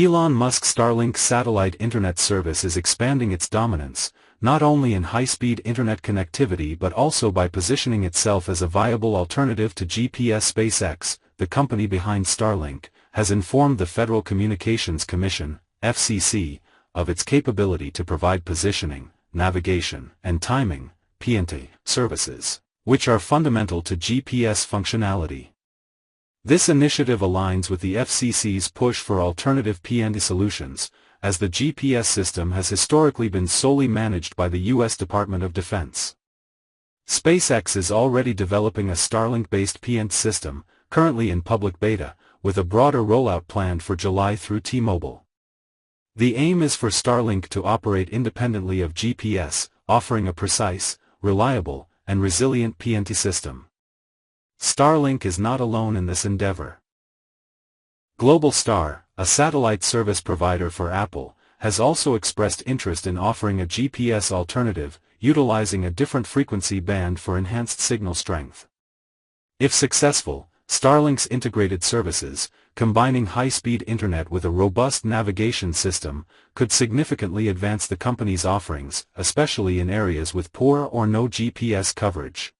Elon Musk's Starlink satellite internet service is expanding its dominance, not only in high-speed internet connectivity but also by positioning itself as a viable alternative to GPS. SpaceX, the company behind Starlink, has informed the Federal Communications Commission, FCC, of its capability to provide positioning, navigation, and timing, PNT, services, which are fundamental to GPS functionality. This initiative aligns with the FCC's push for alternative PNT solutions, as the GPS system has historically been solely managed by the U.S. Department of Defense. SpaceX is already developing a Starlink-based PNT system, currently in public beta, with a broader rollout planned for July through T-Mobile. The aim is for Starlink to operate independently of GPS, offering a precise, reliable, and resilient PNT system. Starlink is not alone in this endeavor. Globalstar, a satellite service provider for Apple, has also expressed interest in offering a GPS alternative, utilizing a different frequency band for enhanced signal strength. If successful, Starlink's integrated services, combining high-speed internet with a robust navigation system, could significantly advance the company's offerings, especially in areas with poor or no GPS coverage.